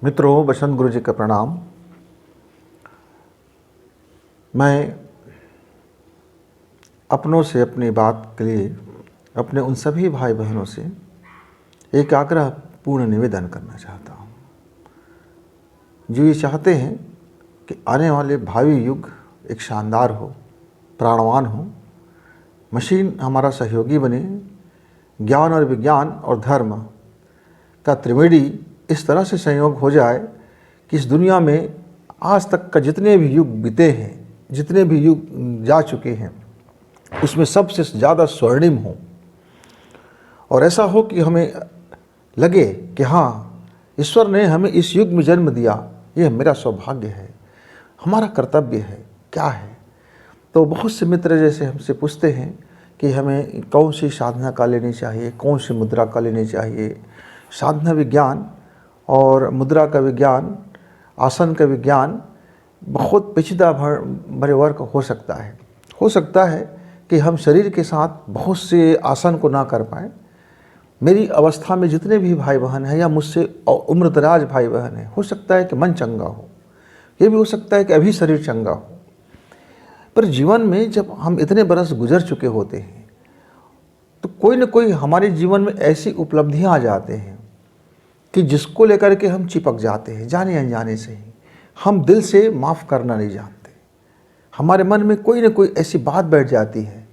मित्रों, बसंत गुरु जी का प्रणाम। मैं अपनों से अपनी बात के लिए अपने उन सभी भाई बहनों से एक आग्रहपूर्ण निवेदन करना चाहता हूँ जो ये चाहते हैं कि आने वाले भावी युग एक शानदार हो, प्राणवान हो, मशीन हमारा सहयोगी बने, ज्ञान और विज्ञान और धर्म का त्रिवेणी इस तरह से संयोग हो जाए कि इस दुनिया में आज तक का जितने भी युग बीते हैं, जितने भी युग जा चुके हैं, उसमें सबसे ज़्यादा स्वर्णिम हो। और ऐसा हो कि हमें लगे कि हाँ, ईश्वर ने हमें इस युग में जन्म दिया, यह मेरा सौभाग्य है, हमारा कर्तव्य है। क्या है? तो बहुत से मित्र जैसे हमसे पूछते हैं कि हमें कौन सी साधना का लेनी चाहिए, कौन सी मुद्रा का लेनी चाहिए। साधना विज्ञान और मुद्रा का विज्ञान, आसन का विज्ञान बहुत पेचीदा भरे वर्क हो सकता है। हो सकता है कि हम शरीर के साथ बहुत से आसन को ना कर पाएँ। मेरी अवस्था में जितने भी भाई बहन हैं या मुझसे उम्रदराज भाई बहन हैं, हो सकता है कि मन चंगा हो, ये भी हो सकता है कि अभी शरीर चंगा हो। पर जीवन में जब हम इतने बरस गुजर चुके होते हैं तो कोई न कोई हमारे जीवन में ऐसी उपलब्धियां आ जाते हैं कि जिसको लेकर के हम चिपक जाते हैं, जाने अनजाने से ही। हम दिल से माफ़ करना नहीं जानते। हमारे मन में कोई न कोई ऐसी बात बैठ जाती है,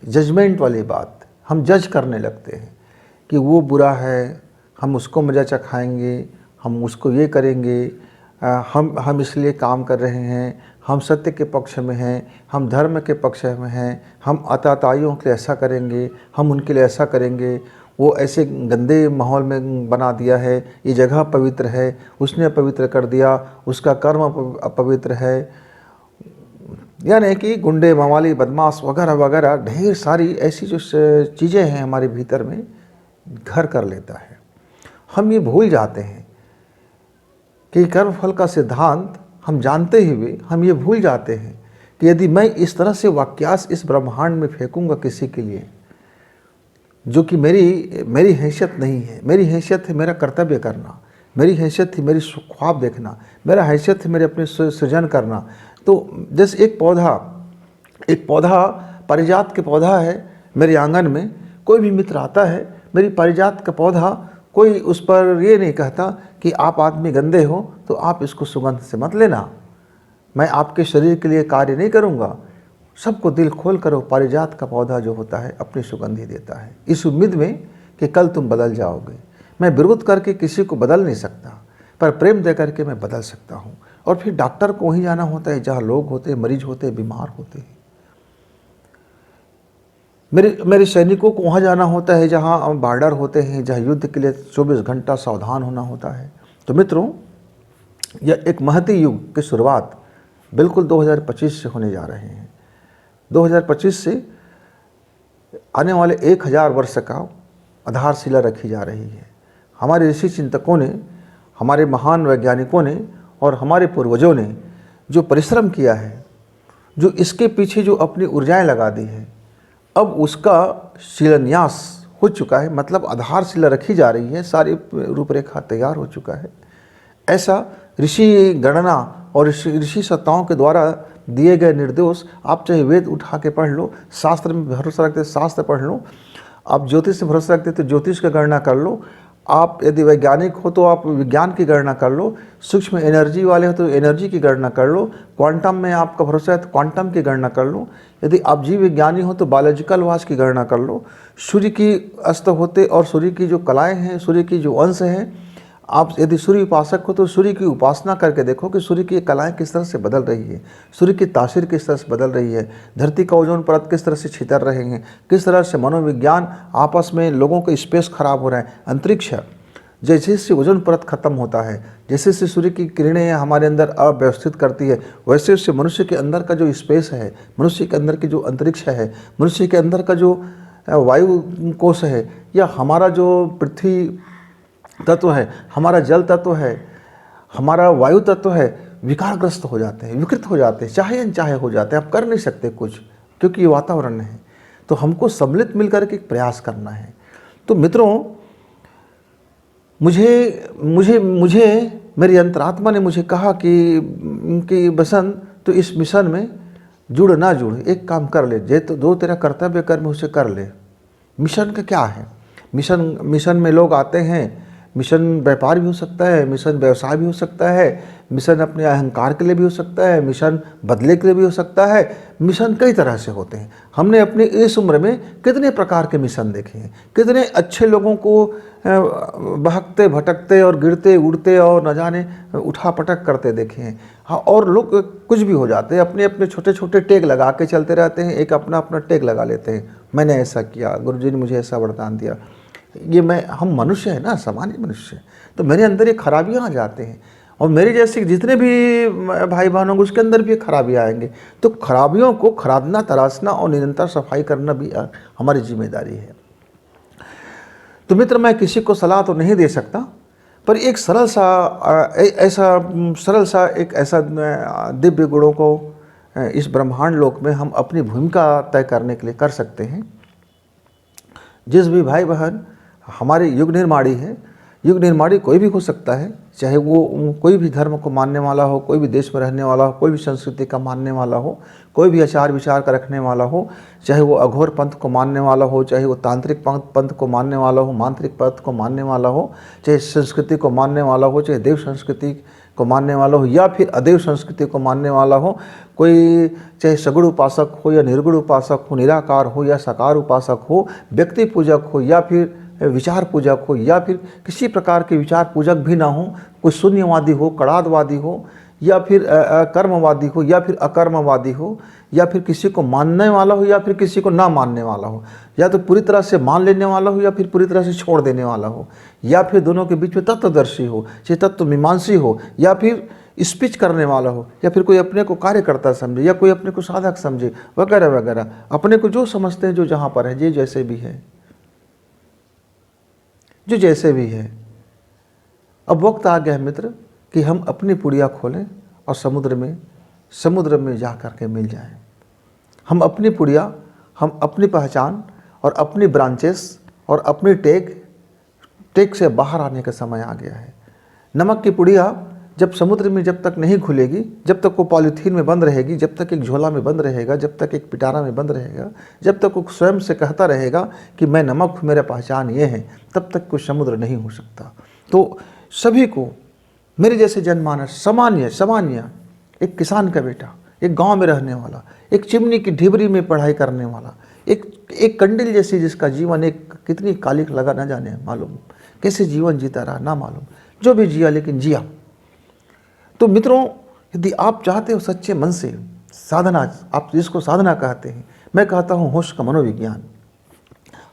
जजमेंट वाली बात। हम जज करने लगते हैं कि वो बुरा है, हम उसको मजा चखाएंगे, हम उसको ये करेंगे, हम इसलिए काम कर रहे हैं, हम सत्य के पक्ष में हैं, हम धर्म के पक्ष में हैं, हम अताताइयों के लिए ऐसा करेंगे, हम उनके लिए ऐसा करेंगे। वो ऐसे गंदे माहौल में बना दिया है, ये जगह पवित्र है, उसने अपवित्र कर दिया, उसका कर्म अपवित्र है। यानी कि गुंडे, मवाली, बदमाश वगैरह वगैरह ढेर सारी ऐसी जो चीज़ें हैं हमारे भीतर में घर कर लेता है। हम ये भूल जाते हैं कि कर्मफल का सिद्धांत हम जानते हुए हम ये भूल जाते हैं कि यदि मैं इस तरह से वाक्यास इस ब्रह्मांड में फेंकूंगा किसी के लिए जो कि मेरी हैसियत नहीं है। मेरी हैसियत है मेरा कर्तव्य करना, मेरी हैसियत थी मेरी ख्वाब देखना, मेरा हैसियत है मेरे अपने सृजन करना। तो जैसे एक पौधा पारिजात के पौधा है मेरे आंगन में, कोई भी मित्र आता है, मेरी पारिजात का पौधा, कोई उस पर ये नहीं कहता कि आप आदमी गंदे हो तो आप इसको सुगंध से मत लेना, मैं आपके शरीर के लिए कार्य नहीं करूँगा। सबको दिल खोल करो, पारिजात का पौधा जो होता है अपनी सुगंध ही देता है, इस उम्मीद में कि कल तुम बदल जाओगे। मैं विरोध करके किसी को बदल नहीं सकता, पर प्रेम दे करके मैं बदल सकता हूँ। और फिर डॉक्टर को वहीं जाना होता है जहाँ लोग होते हैं, मरीज होते हैं, बीमार होते हैं। मेरे सैनिकों को वहाँ जाना होता है जहाँ बॉर्डर होते हैं, जहाँ युद्ध के लिए 24 घंटा सावधान होना होता है। तो मित्रों, यह एक महती युग की शुरुआत बिल्कुल 2025 से होने जा रहे हैं। 2025 से आने वाले 1000 वर्ष का आधारशिला रखी जा रही है। हमारे ऋषि चिंतकों ने, हमारे महान वैज्ञानिकों ने और हमारे पूर्वजों ने जो परिश्रम किया है, जो इसके पीछे जो अपनी ऊर्जाएं लगा दी है, अब उसका शिलान्यास हो चुका है, मतलब आधारशिला रखी जा रही है, सारी रूपरेखा तैयार हो चुका है। ऐसा ऋषि गणना और ऋषि सत्ताओं के द्वारा दिए गए निर्देश, आप चाहे वेद उठा के पढ़ लो, शास्त्र में भरोसा रखते शास्त्र पढ़ लो, आप ज्योतिष में भरोसा रखते तो ज्योतिष का गणना कर लो, आप यदि वैज्ञानिक हो तो आप विज्ञान की गणना कर लो, सूक्ष्म एनर्जी वाले हो तो एनर्जी की गणना कर लो, क्वांटम में आपका भरोसा है तो क्वांटम की गणना कर लो, यदि आप जीव विज्ञानी हो तो बायोलॉजिकल वाच की गणना कर लो। सूर्य की अस्त होते और सूर्य की जो कलाएँ हैं, सूर्य की जो अंश हैं, आप यदि सूर्य उपासक हो तो सूर्य की उपासना करके देखो कि सूर्य की कलाएं किस तरह से बदल रही है, सूर्य की तासीर किस तरह से बदल रही है, धरती का ओजोन परत किस तरह से छितर रहे हैं, किस तरह से मनोविज्ञान आपस में लोगों का स्पेस खराब हो रहा है। अंतरिक्ष जैसे जैसे ओजोन परत खत्म होता है, जैसे जैसे सूर्य की किरणें हमारे अंदर अव्यवस्थित करती है, वैसे वैसे मनुष्य के अंदर का जो स्पेस है, मनुष्य के अंदर की जो अंतरिक्ष है, मनुष्य के अंदर का जो वायु कोश है, या हमारा जो पृथ्वी तत्व है, हमारा जल तत्व है, हमारा वायु तत्व है, विकारग्रस्त हो जाते हैं, विकृत हो जाते हैं, चाहे अनचाहे हो जाते हैं। आप कर नहीं सकते कुछ, क्योंकि ये वातावरण है। तो हमको सम्मिलित मिलकर के प्रयास करना है। तो मित्रों, मुझे मेरी अंतरात्मा ने मुझे कहा कि बसंत तो इस मिशन में जुड़ ना जुड़, एक काम कर ले, जो तेरा कर्तव्य कर्म उसे कर ले। मिशन का क्या है? मिशन में लोग आते हैं। मिशन व्यापार भी हो सकता है, मिशन व्यवसाय भी हो सकता है, मिशन अपने अहंकार के लिए भी हो सकता है, मिशन बदले के लिए भी हो सकता है। मिशन कई तरह से होते हैं। हमने अपनी इस उम्र में कितने प्रकार के मिशन देखे हैं, कितने अच्छे लोगों को बहकते भटकते और गिरते उड़ते और न जाने उठा पटक करते देखे हैं। हाँ, और लोग कुछ भी हो जाते हैं, अपने अपने छोटे छोटे टेग लगा के चलते रहते हैं, एक अपना अपना टेग लगा लेते हैं, मैंने ऐसा किया, गुरुजी ने मुझे ऐसा वरदान दिया। ये हम मनुष्य है ना, सामान्य मनुष्य, तो मेरे अंदर ये खराबियाँ आ जाते हैं, और मेरे जैसे जितने भी भाई बहन होंगे उसके अंदर भी खराबियाँ आएंगे। तो खराबियों को खरादना, तराशना और निरंतर सफाई करना भी हमारी जिम्मेदारी है। तो मित्र, मैं किसी को सलाह तो नहीं दे सकता, पर एक सरल सा एक ऐसा दिव्य गुणों को इस ब्रह्मांड लोक में हम अपनी भूमिका तय करने के लिए कर सकते हैं। जिस भी भाई बहन हमारे युग निर्माणी है, युग निर्माणी कोई भी हो सकता है, चाहे वो कोई भी धर्म को मानने वाला हो, कोई भी देश में रहने वाला हो, कोई भी संस्कृति का मानने वाला हो, कोई भी आचार विचार का रखने वाला हो, चाहे वो अघोर पंथ को मानने वाला हो, चाहे वो तांत्रिक पंथ को मानने वाला हो, मांत्रिक पंथ को मानने वाला हो, चाहे संस्कृति को मानने वाला हो, चाहे देव संस्कृति को मानने वाला हो या फिर अदेव संस्कृति को मानने वाला हो, कोई चाहे सगुण उपासक हो या निर्गुण उपासक हो, निराकार हो या साकार उपासक हो, व्यक्ति पूजक हो या फिर विचार पूजक हो, या फिर किसी प्रकार के विचार पूजक भी ना हो, कोई शून्यवादी हो, कड़ादवादी हो, या फिर कर्मवादी हो, या फिर अकर्मवादी हो, या फिर किसी को मानने वाला हो या फिर किसी को ना मानने वाला हो, या तो पूरी तरह से मान लेने वाला हो या फिर पूरी तरह से छोड़ देने वाला हो, या फिर दोनों के बीच में तत्वदर्शी हो, चाहे तत्वमीमांसी हो, या फिर स्पीच करने वाला हो, या फिर कोई अपने को कार्यकर्ता समझे या कोई अपने को साधक समझे, वगैरह वगैरह। अपने को जो समझते हैं, जो जहाँ पर है, ये जैसे भी है, जो जैसे भी है। अब वक्त आ गया है मित्र कि हम अपनी पुड़िया खोलें और समुद्र में जा कर के मिल जाएं। हम अपनी पुड़िया, हम अपनी पहचान और अपनी ब्रांचेस और अपनी टेक से बाहर आने का समय आ गया है। नमक की पुड़िया जब समुद्र में जब तक नहीं खुलेगी, जब तक वो पॉलीथीन में बंद रहेगी, जब तक एक झोला में बंद रहेगा, जब तक एक पिटारा में बंद रहेगा, जब तक वो स्वयं से कहता रहेगा कि मैं नमक हूँ, मेरा पहचान ये है, तब तक कोई समुद्र नहीं हो सकता। तो सभी को, मेरे जैसे जनमानस सामान्य एक किसान का बेटा, एक गांव में रहने वाला, एक चिमनी की ढिबरी में पढ़ाई करने वाला, एक कंडिल जैसी जिसका जीवन एक कितनी कालिक लगा ना जाने मालूम, कैसे जीवन जीता रहा ना मालूम, जो भी जिया लेकिन जिया। तो मित्रों, यदि आप चाहते हो सच्चे मन से साधना, आप जिसको साधना कहते हैं, मैं कहता हूँ होश का मनोविज्ञान,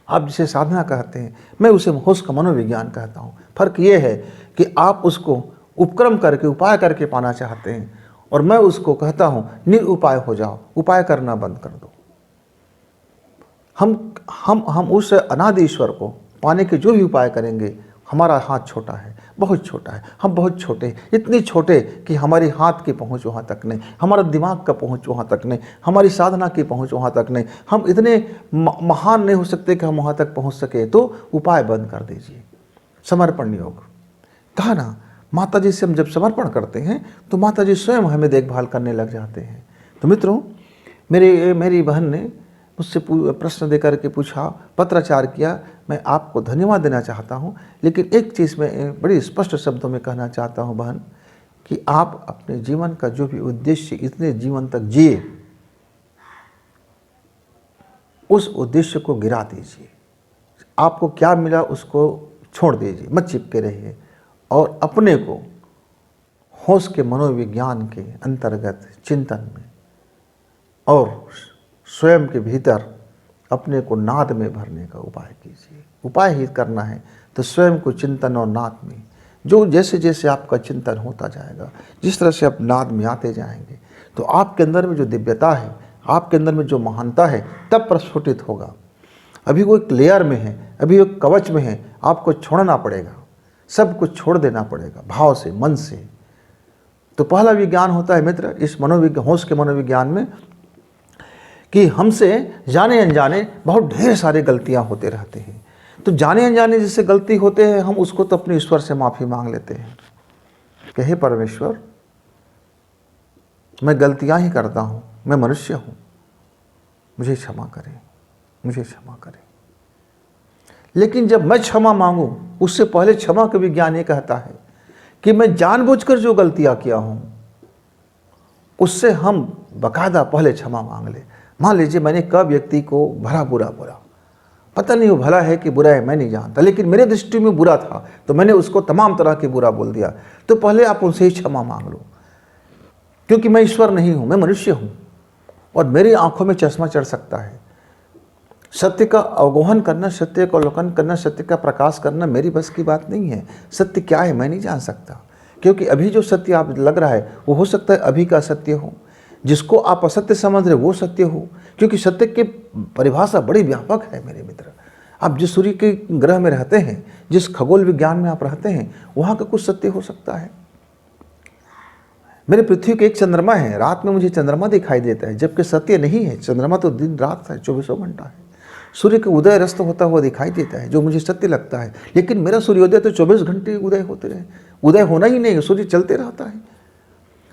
आप जिसे साधना कहते हैं, मैं उसे होश का मनोविज्ञान कहता हूँ। फर्क ये है कि आप उसको उपक्रम करके, उपाय करके पाना चाहते हैं, और मैं उसको कहता हूँ निरुपाय हो जाओ, उपाय करना बंद कर दो। हम उस अनादि ईश्वर को पाने के जो भी उपाय करेंगे, हमारा हाथ छोटा है, बहुत छोटा है, हम बहुत छोटे, इतनी छोटे कि हमारी हाथ की पहुंच वहाँ तक नहीं, हमारा दिमाग का पहुंच वहाँ तक नहीं, हमारी साधना की पहुंच वहाँ तक नहीं, हम इतने महान नहीं हो सकते कि हम वहाँ तक पहुँच सके। तो उपाय बंद कर दीजिए। समर्पण योग कहा ना, माता जी से हम जब समर्पण करते हैं तो माता जी स्वयं हमें देखभाल करने लग जाते हैं। तो मित्रों, मेरी बहन ने मुझसे प्रश्न देकर के पूछा, पत्राचार किया, मैं आपको धन्यवाद देना चाहता हूँ, लेकिन एक चीज़ मैं बड़ी स्पष्ट शब्दों में कहना चाहता हूँ बहन, कि आप अपने जीवन का जो भी उद्देश्य इतने जीवन तक जिए, उस उद्देश्य को गिरा दीजिए। आपको क्या मिला उसको छोड़ दीजिए, मत चिपके रहिए, और अपने को होश के मनोविज्ञान के अंतर्गत चिंतन में और स्वयं के भीतर अपने को नाद में भरने का उपाय कीजिए। उपाय ही करना है तो स्वयं को चिंतन और नाद में, जो जैसे जैसे आपका चिंतन होता जाएगा, जिस तरह से आप नाद में आते जाएंगे, तो आपके अंदर में जो दिव्यता है, आपके अंदर में जो महानता है, तब प्रस्फुटित होगा। अभी वो एक लेयर में है, अभी एक कवच में है, आपको छोड़ना पड़ेगा, सब कुछ छोड़ देना पड़ेगा, भाव से, मन से। तो पहला विज्ञान होता है मित्र इस होश के मनोविज्ञान में, कि हमसे जाने अनजाने बहुत ढेर सारी गलतियां होते रहते हैं। तो जाने अनजाने जिससे गलती होते हैं, हम उसको तो अपने ईश्वर से माफ़ी मांग लेते हैं। कि हे परमेश्वर, मैं गलतियां ही करता हूँ, मैं मनुष्य हूँ, मुझे क्षमा करें, मुझे क्षमा करें। लेकिन जब मैं क्षमा मांगूं, उससे पहले क्षमा का विज्ञान ये कहता है कि मैं जानबूझकर जो गलतियां किया हूं उससे हम बाकायदा पहले क्षमा मांग ले। मान लीजिए मैंने कब व्यक्ति को भला बुरा बोला, पता नहीं वो भला है कि बुरा है मैं नहीं जानता, लेकिन मेरे दृष्टि में बुरा था तो मैंने उसको तमाम तरह के बुरा बोल दिया, तो पहले आप उनसे ही क्षमा मांग लो। क्योंकि मैं ईश्वर नहीं हूँ, मैं मनुष्य हूँ और मेरी आंखों में चश्मा चढ़ सकता है। सत्य का अवगोहन करना, सत्य का अवलोकन करना, सत्य का प्रकाश करना मेरी बस की बात नहीं है। सत्य क्या है मैं नहीं जान सकता, क्योंकि अभी जो सत्य आप लग रहा है वो हो सकता है अभी का सत्य हो, जिसको आप असत्य समझ रहे वो सत्य हो। क्योंकि सत्य की परिभाषा बड़ी व्यापक है मेरे मित्र। आप जिस सूर्य के ग्रह में रहते हैं, जिस खगोल विज्ञान में आप रहते हैं, वहाँ का कुछ सत्य हो सकता है। मेरे पृथ्वी के एक चंद्रमा है, रात में मुझे चंद्रमा दिखाई देता है, जबकि सत्य नहीं है। चंद्रमा तो दिन रात है, 24 घंटा है। सूर्य का उदय अस्त होता हुआ दिखाई देता है, जो मुझे सत्य लगता है, लेकिन मेरा सूर्योदय तो 24 घंटे उदय होते रहे, उदय होना ही नहीं है, सूर्य चलते रहता है।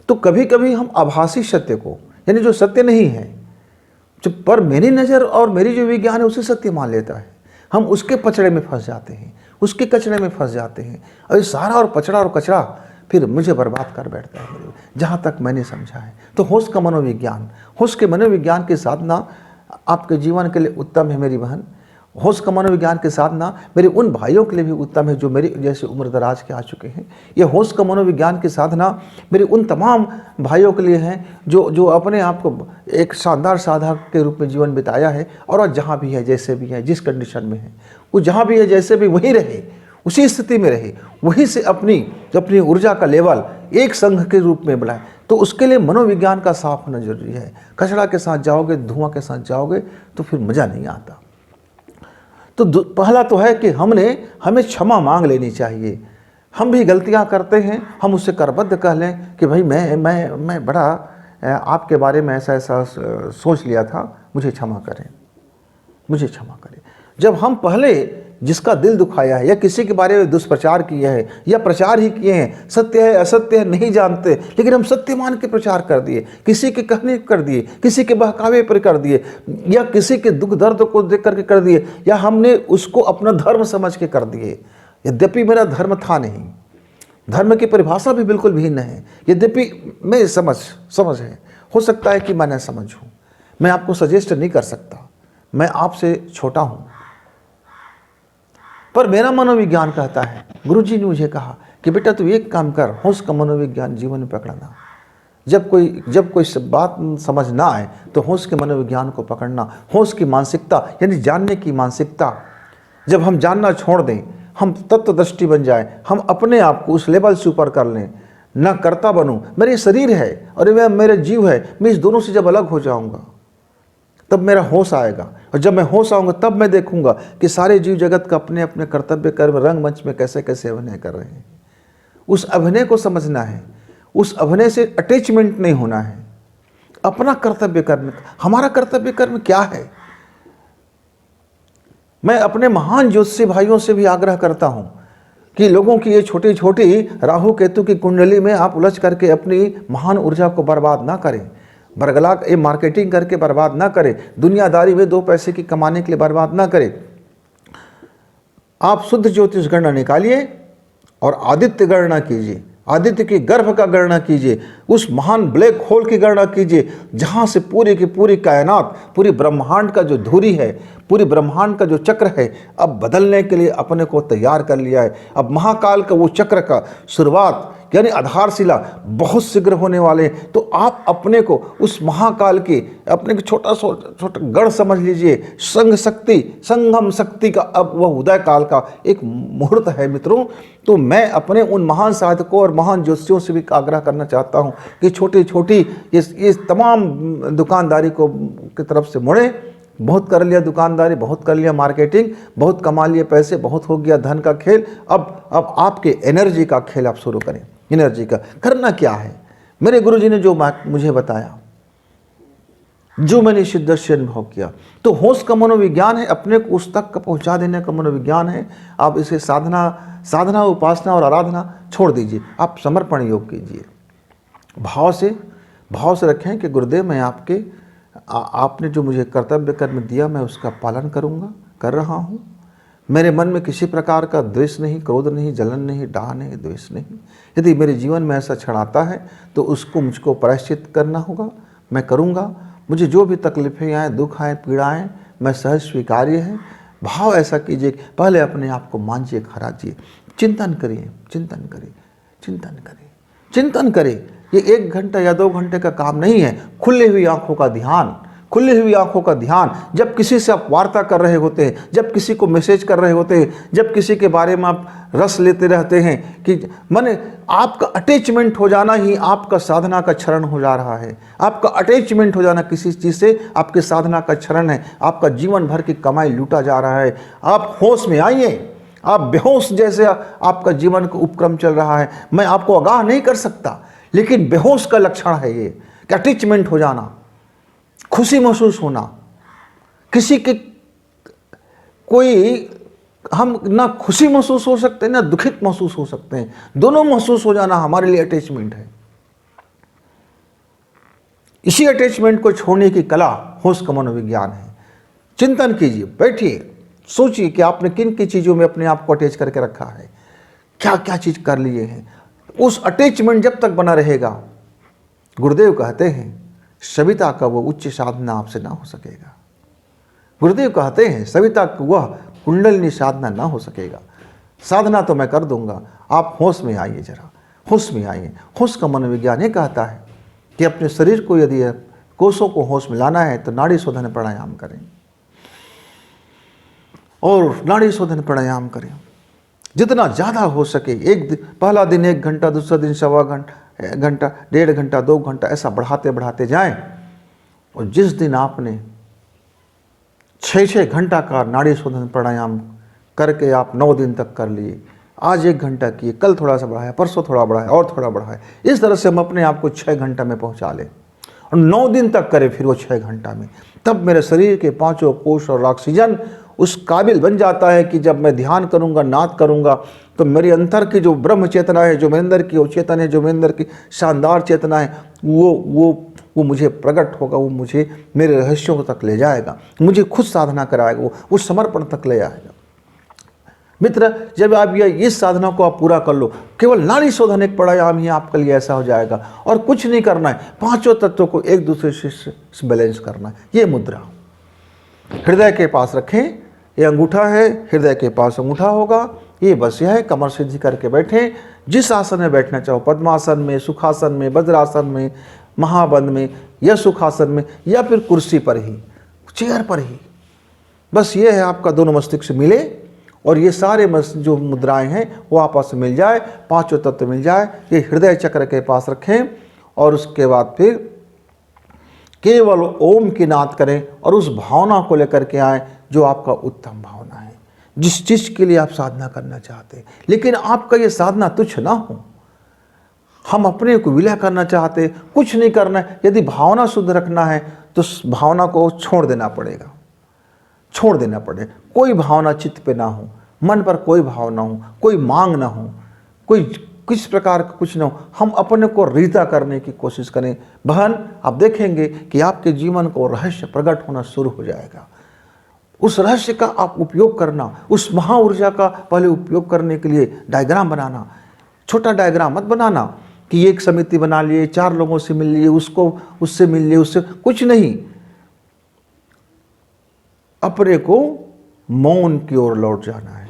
तो कभी कभी हम आभासी सत्य को, यानी जो सत्य नहीं है, जो पर मेरी नज़र और मेरी जो विज्ञान है उसे सत्य मान लेता है, हम उसके पचड़े में फंस जाते हैं, उसके कचड़े में फंस जाते हैं, और ये सारा और पचड़ा और कचड़ा फिर मुझे बर्बाद कर बैठता है, जहाँ तक मैंने समझा है। तो होश का मनोविज्ञान, होश के मनोविज्ञान की साधना आपके जीवन के लिए उत्तम है मेरी बहन। होश का मनोविज्ञान की साधना मेरे उन भाइयों के लिए भी उत्तम है जो मेरे जैसे उम्र दराज के आ चुके हैं। ये होश का मनोविज्ञान की साधना मेरे उन तमाम भाइयों के लिए हैं जो अपने आप को एक शानदार साधक के रूप में जीवन बिताया है, और जहाँ भी है, जैसे भी है, जिस कंडीशन में है, वो जहाँ भी है जैसे भी वहीं रहे, उसी स्थिति में रहे, वहीं से अपनी ऊर्जा का लेवल एक संघ के रूप में बढ़ाए। तो उसके लिए मनोविज्ञान का साफ होना जरूरी है। कचरा के साथ जाओगे, धुआं के साथ जाओगे तो फिर मज़ा नहीं आता। तो पहला तो है कि हमें क्षमा मांग लेनी चाहिए। हम भी गलतियां करते हैं, हम उससे करबद्ध कह लें कि भाई मैं बड़ा आपके बारे में ऐसा सोच लिया था, मुझे क्षमा करें, मुझे क्षमा करें। जब हम पहले जिसका दिल दुखाया है या किसी के बारे में दुष्प्रचार किया है या प्रचार ही किए हैं, सत्य है असत्य है नहीं जानते, लेकिन हम सत्य मान के प्रचार कर दिए, किसी के कहने कर दिए, किसी के बहकावे पर कर दिए, या किसी के दुख दर्द को देख करके कर दिए, या हमने उसको अपना धर्म समझ के कर दिए, यद्यपि मेरा धर्म था नहीं। धर्म की परिभाषा भी बिल्कुल भिन्न है, यद्यपि मैं समझ है, हो सकता है कि मैं न समझ हूँ, मैं आपको सजेस्ट नहीं कर सकता, मैं आपसे छोटा हूँ, पर मेरा मनोविज्ञान कहता है, गुरुजी ने मुझे कहा कि बेटा तू एक काम कर, होश का मनोविज्ञान जीवन में पकड़ना। जब कोई बात समझ ना आए तो होश के मनोविज्ञान को पकड़ना। होश की मानसिकता यानी जानने की मानसिकता, जब हम जानना छोड़ दें, हम तत्वदृष्टि बन जाए, हम अपने आप को उस लेवल से ऊपर कर लें, न करता बनूं, मेरे शरीर है और मेरा जीव है, मैं इस दोनों से जब अलग हो जाऊंगा तब मेरा होश आएगा, और जब मैं होश आऊँगा तब मैं देखूंगा कि सारे जीव जगत का अपने अपने कर्तव्य कर्म रंगमंच में कैसे कैसे अभिनय कर रहे हैं। उस अभिनय को समझना है, उस अभिनय से अटैचमेंट नहीं होना है। अपना कर्तव्य कर्म, हमारा कर्तव्य कर्म क्या है। मैं अपने महान ज्योतिषी भाइयों से भी आग्रह करता हूँ कि लोगों की ये छोटी छोटी राहु केतु की कुंडली में आप उलझ करके अपनी महान ऊर्जा को बर्बाद ना करें, बरगला ये मार्केटिंग करके बर्बाद ना करें, दुनियादारी में 2 पैसे की कमाने के लिए बर्बाद ना करें। आप शुद्ध ज्योतिष गणना निकालिए और आदित्य गणना कीजिए, आदित्य की गर्भ का गणना कीजिए, उस महान ब्लैक होल की गणना कीजिए जहाँ से पूरी की पूरी कायनात, पूरी ब्रह्मांड का जो धुरी है, पूरी ब्रह्मांड का जो चक्र है, अब बदलने के लिए अपने को तैयार कर लिया है। अब महाकाल का वो चक्र का शुरुआत यानी आधारशिला बहुत शीघ्र होने वाले। तो आप अपने को उस महाकाल के अपने को छोटा गढ़ समझ लीजिए। संगम शक्ति का अब वह उदय काल का एक मुहूर्त है मित्रों। तो मैं अपने उन महान साधकों और महान ज्योतिषियों से भी आग्रह करना चाहता हूँ कि छोटी छोटी इस तमाम दुकानदारी को की तरफ से मुड़े। बहुत कर लिया दुकानदारी, बहुत कर लिया मार्केटिंग, बहुत कमा लिए पैसे, बहुत हो गया धन का खेल। अब आपके एनर्जी का खेल आप शुरू करें। एनर्जी का करना क्या है, मेरे गुरुजी ने जो मुझे बताया जो मैंने सिद्धस्य अनुभव किया। तो होश का मनोविज्ञान है, अपने को उस तक का पहुंचा देने का मनोविज्ञान है। आप इसे साधना उपासना और आराधना छोड़ दीजिए, आप समर्पण योग कीजिए। भाव से रखें कि गुरुदेव मैं आपने जो मुझे कर्तव्य कर्म दिया मैं उसका पालन करूंगा, कर रहा हूं। मेरे मन में किसी प्रकार का द्वेष नहीं, क्रोध नहीं, जलन नहीं, डाह नहीं, द्वेष नहीं। यदि मेरे जीवन में ऐसा क्षण आता है तो उसको मुझको प्रायश्चित करना होगा, मैं करूंगा। मुझे जो भी तकलीफें आए, दुख आए, पीड़ाएं, मैं सहज स्वीकार्य है। भाव ऐसा कीजिए, पहले अपने आप को मांझिए, खराजिए, चिंतन करिए, चिंतन करिए, चिंतन करिए, चिंतन करिए। ये 1 घंटा या 2 घंटे का काम नहीं है। खुली हुई आंखों का ध्यान, खुली हुई आंखों का ध्यान। जब किसी से आप वार्ता कर रहे होते हैं, जब किसी को मैसेज कर रहे होते हैं, जब किसी के बारे में आप रस लेते रहते हैं कि माने आपका अटैचमेंट हो जाना ही आपका साधना का क्षरण हो जा रहा है। आपका अटैचमेंट हो जाना किसी चीज़ से आपके साधना का क्षरण है। आपका जीवन भर की कमाई लूटा जा रहा है। आप होश में आइए। आप बेहोश जैसे आपका जीवन का उपक्रम चल रहा है। मैं आपको आगाह नहीं कर सकता, लेकिन बेहोश का लक्षण है ये कि अटैचमेंट हो जाना, खुशी महसूस होना, किसी के कोई हम ना खुशी महसूस हो सकते हैं ना दुखित महसूस हो सकते हैं। दोनों महसूस हो जाना हमारे लिए अटैचमेंट है। इसी अटैचमेंट को छोड़ने की कला होश का मनोविज्ञान है। चिंतन कीजिए, बैठिए, सोचिए कि आपने किन किन चीज़ों में अपने आप को अटैच करके रखा है, क्या क्या चीज़ कर लिए हैं। उस अटैचमेंट जब तक बना रहेगा, गुरुदेव कहते हैं सविता का वो उच्च साधना आपसे ना हो सकेगा। गुरुदेव कहते हैं सविता का वह कुंडलिनी साधना ना हो सकेगा। साधना तो मैं कर दूंगा, आप होश में आइए, जरा होश में आइए। होश का मनोविज्ञान ये कहता है कि अपने शरीर को यदि कोषों को होश में लाना है तो नाड़ी शोधन प्राणायाम करें, और नाड़ी शोधन प्राणायाम करें जितना ज़्यादा हो सके। पहला दिन 1 घंटा, दूसरा दिन 1.25 घंटा, 1.5 घंटा, 2 घंटा, ऐसा बढ़ाते बढ़ाते जाएं। और जिस दिन आपने 6-6 घंटा का नाड़ी शोधन प्राणायाम करके आप 9 दिन तक कर लिए, आज 1 घंटा किए, कल थोड़ा सा बढ़ाया, परसों थोड़ा बढ़ाया और थोड़ा बढ़ाया, इस तरह से हम अपने आप को 6 घंटा में पहुंचा लें और 9 दिन तक करें फिर वो 6 घंटा में। तब मेरे शरीर के 5 कोष और ऑक्सीजन उस काबिल बन जाता है कि जब मैं ध्यान करूंगा, नाद करूंगा, तो मेरे अंतर की जो ब्रह्म चेतना है, जो मेरे अंदर की वो चेतन है, जो मेरे अंदर की शानदार चेतना है, वो मुझे प्रकट होगा, वो मुझे मेरे रहस्यों तक ले जाएगा, मुझे खुद साधना कराएगा, वो समर्पण तक ले जाएगा। मित्र, जब आप इस साधना को आप पूरा कर लो, केवल नाड़ी शोधन एक प्राणायाम ही आपके लिए ऐसा हो जाएगा और कुछ नहीं करना है। 5 तत्वों को एक दूसरे से बैलेंस करना है। ये मुद्रा हृदय के पास रखें, ये अंगूठा है, हृदय के पास अंगूठा होगा, ये बस यह है। कमर सीधी करके बैठें, जिस आसन में बैठना चाहो, पद्मासन में, सुखासन में, वज्रासन में, महाबंद में या सुखासन में या फिर कुर्सी पर ही, चेयर पर ही। बस ये है आपका दोनों मस्तिष्क से मिले और ये सारे जो मुद्राएं हैं वो आपस में मिल जाए, 5 तत्व मिल जाए। ये हृदय चक्र के पास रखें और उसके बाद फिर केवल ओम की नाद करें और उस भावना को लेकर के आए जो आपका उत्तम भावना है, जिस चीज़ के लिए आप साधना करना चाहते हैं। लेकिन आपका ये साधना तुच्छ ना हो। हम अपने को विलय करना चाहते, कुछ नहीं करना है। यदि भावना शुद्ध रखना है तो भावना को छोड़ देना पड़ेगा, छोड़ देना पड़े। कोई भावना चित्त पे ना हो, मन पर कोई भाव ना हो, कोई मांग ना हो, कोई किस प्रकार का कुछ ना हो। हम अपने को रीता करने की कोशिश करें। बहन, आप देखेंगे कि आपके जीवन को रहस्य प्रकट होना शुरू हो जाएगा। उस रहस्य का आप उपयोग करना, उस महा ऊर्जा का पहले उपयोग करने के लिए डायग्राम बनाना। छोटा डायग्राम मत बनाना कि एक समिति बना लिए, 4 लोगों से मिल लिए, उससे मिल लिए, उससे कुछ नहीं। अपने को मौन की ओर लौट जाना है,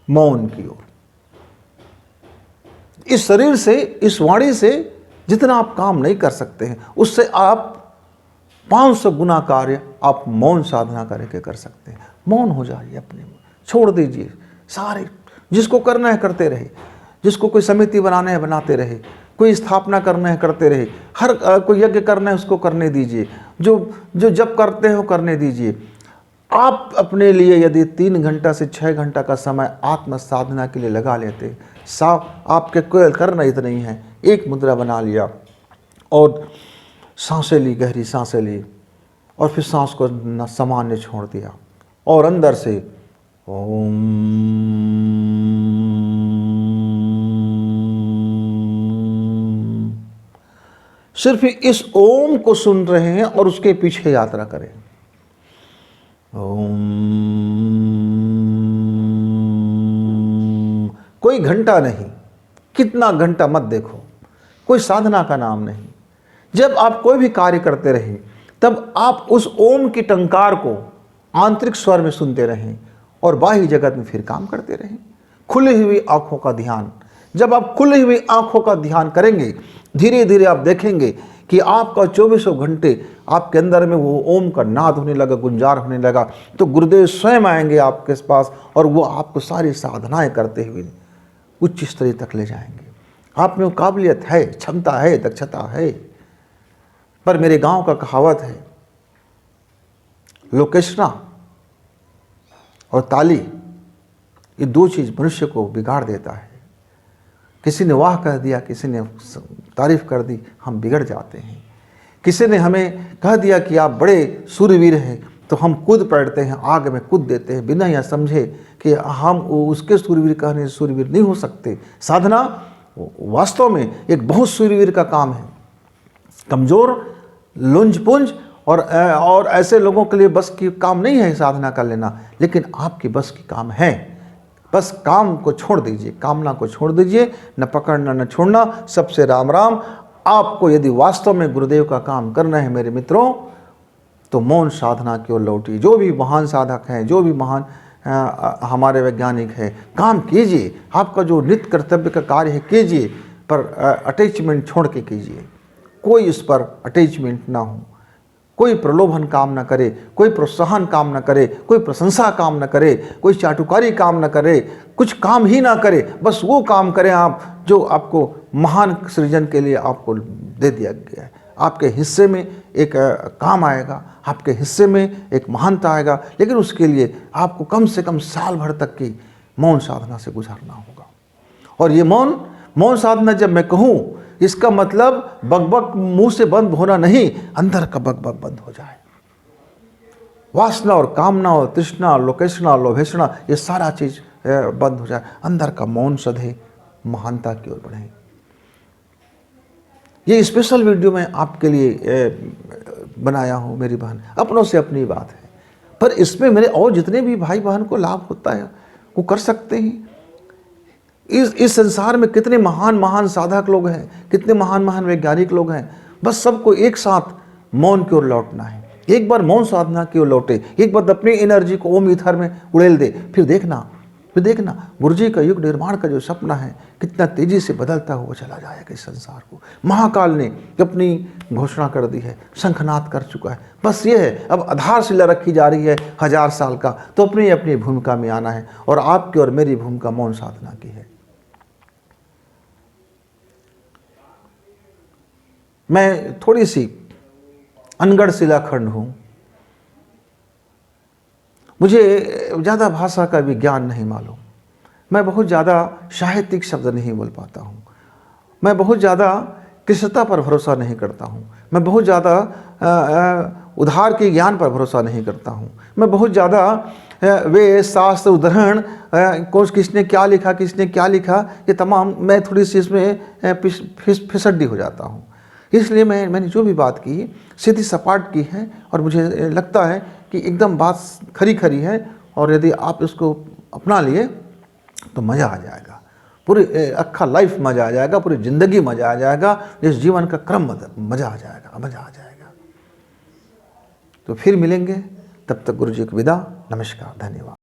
मौन की ओर। इस शरीर से, इस वाणी से जितना आप काम नहीं कर सकते हैं, उससे आप 500 गुना कार्य आप मौन साधना करके कर सकते हैं। मौन हो जाइए, अपने छोड़ दीजिए सारे। जिसको करना है करते रहे, जिसको कोई समिति बनाना है बनाते रहे, कोई स्थापना करना है करते रहे, हर कोई यज्ञ करना है उसको करने दीजिए, जो जब करते हो करने दीजिए। आप अपने लिए यदि 3 घंटा से 6 घंटा का समय आत्म साधना के लिए लगा लेते, आपके कोई करना इतना नहीं है। एक मुद्रा बना लिया और सांसें ली, गहरी सांसें ली, और फिर सांस को सामान्य छोड़ दिया और अंदर से ओम। सिर्फ इस ओम को सुन रहे हैं और उसके पीछे यात्रा करें। ओम। कोई घंटा नहीं, कितना घंटा मत देखो, कोई साधना का नाम नहीं। जब आप कोई भी कार्य करते रहें तब आप उस ओम की टंकार को आंतरिक स्वर में सुनते रहें और बाह्य जगत में फिर काम करते रहें। खुली हुई आंखों का ध्यान, जब आप खुली हुई आंखों का ध्यान करेंगे, धीरे धीरे आप देखेंगे कि आपका 24 घंटे आपके अंदर में वो ओम का नाद होने लगा, गुंजार होने लगा। तो गुरुदेव स्वयं आएंगे आपके पास और वो आपको सारी साधनाएं करते हुए उच्च स्तरीय तक ले जाएंगे। आप में वो काबिलियत है, क्षमता है, दक्षता है। पर मेरे गांव का कहावत है, लोकेशना और ताली, ये दो चीज़ मनुष्य को बिगाड़ देता है। किसी ने वाह कह दिया, किसी ने तारीफ कर दी, हम बिगड़ जाते हैं। किसी ने हमें कह दिया कि आप बड़े सूरवीर हैं, तो हम कूद पड़ते हैं, आग में कूद देते हैं, बिना यह समझे कि हम उसके सूरवीर कहने से सूरवीर नहीं हो सकते। साधना वास्तव में एक बहुत सूरवीर का काम है। कमज़ोर, लुंज-पुंज और ऐसे लोगों के लिए बस की काम नहीं है साधना कर लेना, लेकिन आपकी बस की काम है। बस काम को छोड़ दीजिए, कामना को छोड़ दीजिए, न पकड़ना न छोड़ना। सबसे राम राम। आपको यदि वास्तव में गुरुदेव का काम करना है मेरे मित्रों, तो मौन साधना की ओर लौटिए। जो भी महान साधक हैं, जो भी महान हमारे वैज्ञानिक हैं, काम कीजिए। आपका जो नित्य कर्तव्य का कार्य है कीजिए, पर अटैचमेंट छोड़ के कीजिए। कोई इस पर अटैचमेंट ना हो, कोई प्रलोभन काम ना करे, कोई प्रोत्साहन काम ना करे, कोई प्रशंसा काम ना करे, कोई चाटुकारी काम ना करे, कुछ काम ही ना करे। बस वो काम करें आप जो आपको महान सृजन के लिए आपको दे दिया गया है। आपके हिस्से में एक काम आएगा, आपके हिस्से में एक महानता आएगा, लेकिन उसके लिए आपको कम से कम साल भर तक की मौन साधना से गुजारना होगा। और ये मौन साधना जब मैं कहूँ, इसका मतलब बकबक मुंह से बंद होना नहीं, अंदर का बकबक बंद हो जाए। वासना और कामना और तृष्णा, लोकेशना, लोभेषणा, ये सारा चीज बंद हो जाए। अंदर का मौन सधे, महानता की ओर बढ़े। ये स्पेशल वीडियो मैं आपके लिए बनाया हूँ मेरी बहन, अपनों से अपनी बात है, पर इसमें मेरे और जितने भी भाई बहन को लाभ होता है वो कर सकते हैं। इस संसार में कितने महान साधक लोग हैं, कितने महान वैज्ञानिक लोग हैं। बस सबको एक साथ मौन की ओर लौटना है। एक बार मौन साधना की ओर लौटे, एक बार अपनी एनर्जी को ओम ईथर में उड़ेल दे, फिर देखना गुरुजी का युग निर्माण का जो सपना है कितना तेजी से बदलता हुआ चला जाएगा इस संसार को। महाकाल ने अपनी घोषणा कर दी है, शंखनाद कर चुका है। बस ये है, अब आधारशिला रखी जा रही है 1000 साल का, तो अपनी अपनी भूमिका में आना है। और आपकी और मेरी भूमिका मौन साधना की है। मैं थोड़ी सी अनगढ़ शिलाखंड हूँ, मुझे ज़्यादा भाषा का विज्ञान नहीं मालूम, मैं बहुत ज़्यादा साहित्यिक शब्द नहीं बोल पाता हूँ, मैं बहुत ज़्यादा कृष्णता पर भरोसा नहीं करता हूँ, मैं बहुत ज़्यादा उधार के ज्ञान पर भरोसा नहीं करता हूँ, मैं बहुत ज़्यादा वे शास्त्र उदाहरण किसने क्या लिखा ये तमाम, मैं थोड़ी सी इसमें फिसड्डी हो जाता हूँ। इसलिए मैंने जो भी बात की सीधी सपाट की है, और मुझे लगता है कि एकदम बात खरी है। और यदि आप इसको अपना लिए तो मज़ा आ जाएगा, पूरी अक्खा लाइफ मज़ा आ जाएगा, पूरी ज़िंदगी मज़ा आ जाएगा, इस जीवन का क्रम मज़ा आ जाएगा। तो फिर मिलेंगे, तब तक गुरु जी को विदा, नमस्कार, धन्यवाद।